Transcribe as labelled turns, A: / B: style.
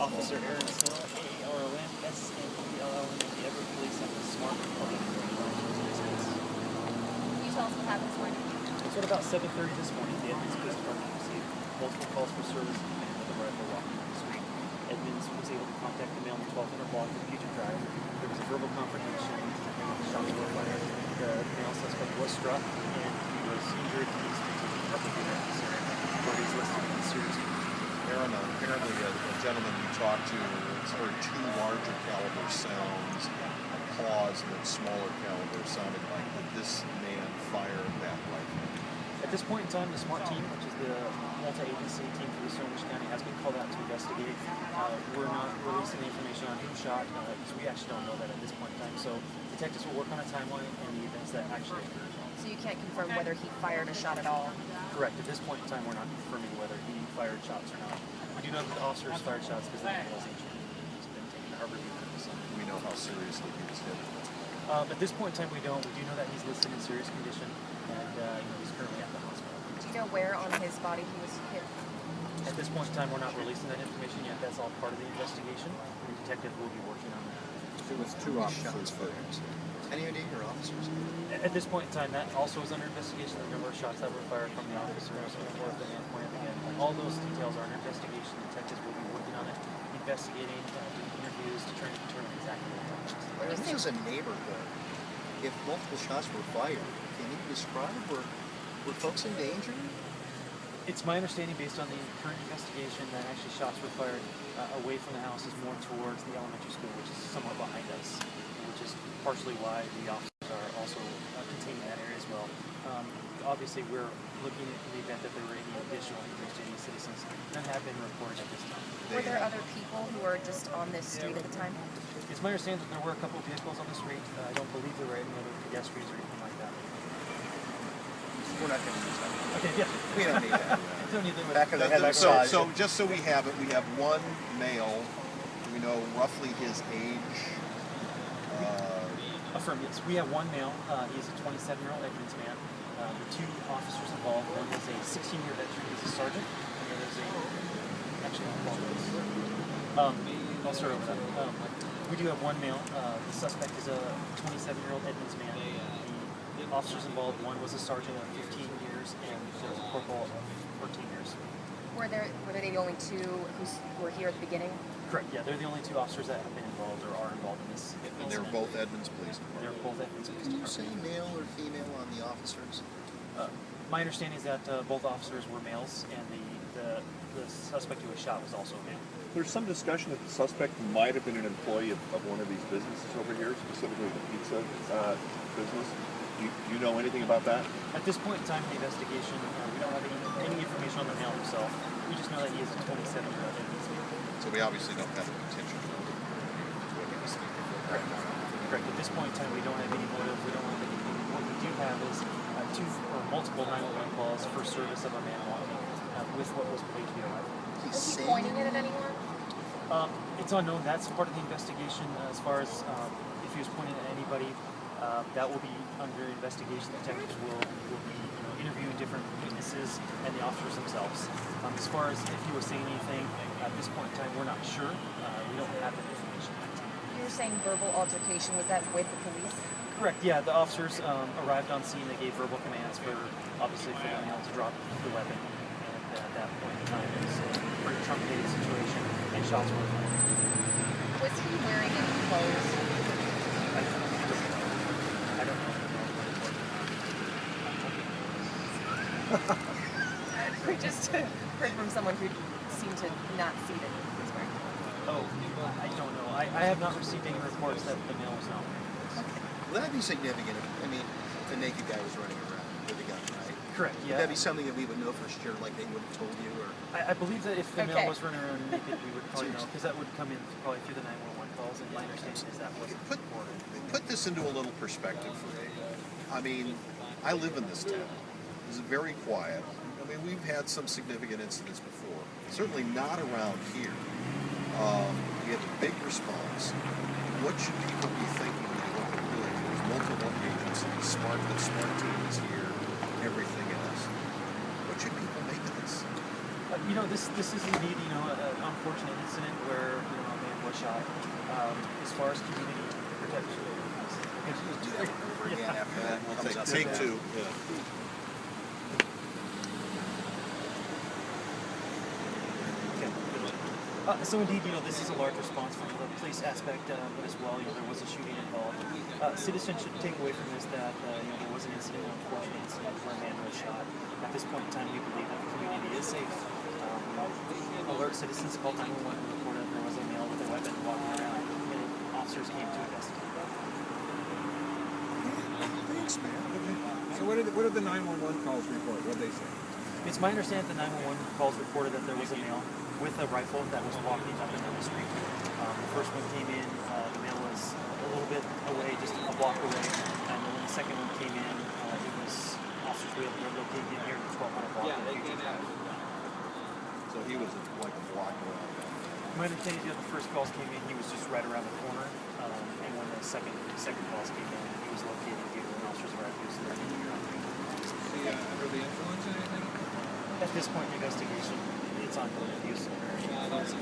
A: Officer Aaron Hill, AARON, SNELLN, of the Everett Police at the Smart Party.
B: Can you tell us what happened this morning?
A: So at about 7:30 this morning, the Edmonds Police Department received multiple calls for service of a man with a rifle walking down the street. Edmonds was able to contact the male on the 1200 block of Future Drive. There was a verbal confrontation and shots were fired. The male suspect was struck and he was injured. He's been taken to Harborview Medical Center where he's listed in serious condition.
C: Aaron, apparently a gentleman you talked to has heard two larger caliber sounds, applause, and then smaller caliber sounding like that this man fired that rifle.
A: At this point in time, the SMART team, which is the multi-agency team for the Snohomish County, has been called out to investigate. We're not releasing the information on who shot, because we actually don't know that at this point in time. So detectives will work on a timeline and the events that actually occurred.
B: So you can't confirm whether he fired a shot at all?
A: Correct. At this point in time, we're not confirming whether he fired shots or not. We do know that the officers fired shots because the man was injured. He's been taken to Harborview Medical Center.
C: Do we know how seriously he was hit?
A: At this point in time, we don't. We do know that he's listed in serious condition, and he's currently at the hospital.
B: Do you know where on his body he was hit?
A: At this point in time, we're not releasing that information yet. That's all part of the investigation. The detective will be working on that.
D: It was two officers fired. Any idea your officers?
A: At this point in time, that also is under investigation. The number of shots that were fired from the officers or the man pointed again. All those details are under investigation. The detectives will be working on it, investigating, doing interviews to try and determine exactly what happened.
D: This is a neighborhood. If multiple shots were fired, can you describe were folks in danger?
A: It's my understanding, based on the current investigation, that actually shots were fired away from the house, is more towards the elementary school, which is somewhat behind us, which is partially why the officers are also containing that area as well. Obviously, we're looking at the event that there were any additional injuries to any citizens. None have been reported at this time.
B: Were there other people who were just on this street at the time?
A: It's my understanding that there were a couple of vehicles on the street. I don't believe there were any other pedestrians or anything like that.
D: We're not going to use that.
A: Okay, yeah.
D: We don't need that.
A: Don't need the
D: Back of the head massage.
C: So just so we have it, we have one male. Do we know roughly his age?
A: Affirm, yes. We have one male. He's a 27-year-old Edmonds man. The two officers involved, one is a 16-year veteran, he's a sergeant, and the other is actually, I'll start over that. We do have one male. The suspect is a 27-year-old Edmonds man. The officers involved, one was a sergeant of 15 years, and there was a corporal of 14 years.
B: Were they the only two who were here at the beginning?
A: Correct, yeah, they're the only two officers that have been involved or are involved in this.
C: And they're both Edmonds Police Department.
A: They're both Edmonds Police
D: Can you
A: Department.
D: say male or female on the officers?
A: My understanding is that both officers were males, and the suspect who was shot was also a male.
E: There's some discussion that the suspect might have been an employee of one of these businesses over here, specifically the pizza business. Do you know anything about that?
A: At this point in time in the investigation, we don't have any information on the male himself. We just know that he is a 27-year-old Edmonds man.
C: So we obviously don't have a potential motive.
A: Correct. Correct. At this point in time, we don't have any motive. We don't have anything. What we do have is two or multiple 911 calls for service of a man walking with what was believed to be a rifle.
B: Was he pointing it at anyone?
A: It's unknown. That's part of the investigation. As far as if he was pointing at anybody, that will be under investigation. The detectives will be interviewing different witnesses and the officers themselves. As far as if he was saying anything, at this point in time, we're not sure. We don't have that information yet.
B: You were saying verbal altercation. Was that with the police?
A: Correct, yeah. The officers arrived on scene. They gave verbal commands for the male to drop the weapon. And at that point in time, it was a pretty truncated situation, and shots were fired.
B: Was he wearing any clothes?
A: I don't know.
B: We just heard from someone who seemed to not see that he was wearing clothes.
A: Oh, I don't know. I have not received any reports that the male was not wearing clothes.
D: Okay. Will that be significant? If the naked guy was running around with a gun, right?
A: Correct, yeah.
D: Would that be something that we would know for sure, like they would have told you? Or
A: I believe that if the male was running around naked, we would probably know, because that would come in probably through the 911 calls, and my understanding is that wasn't reported.
C: Put this into a little perspective for me. I mean, I live in this town. It's very quiet. I mean, we've had some significant incidents before. Certainly not around here. We have a big response. What should people be thinking when they look at really? There's multiple agencies, the smart team is here, everything else. What should people make of this?
A: You know, this is indeed, you know, an unfortunate incident where, you know, a man was shot. As far as community protection,
D: Do that over again after that. Comes up
C: Take
D: with
C: two.
A: so indeed, you know, this is a large response from the police aspect, but as well, you know, there was a shooting involved. Citizens should take away from this that, you know, there was an incident, an unfortunate incident where a man was shot. At this point in time, we believe that the community is safe. Alert citizens, called 911 and reported there was a male with a weapon walking around, and officers came to investigate.
C: Thanks, man.
F: So what did the 911 calls report? What did they say?
A: It's my understanding that the 911 calls reported that there was a male with a rifle that was walking up and down the street. The first one came in, the male was a little bit away, just a block away, and then when the second one came in, it was officers were able to locate him here at the 1200 block.
C: So he was like a block away.
A: My understanding is that the first calls came in, he was just right around the corner, and when the second calls came in, he was located here, and officers arrived here, so they're here.
F: Is he under the influence or anything?
A: At this point in the investigation, it's ongoing. He was under influence.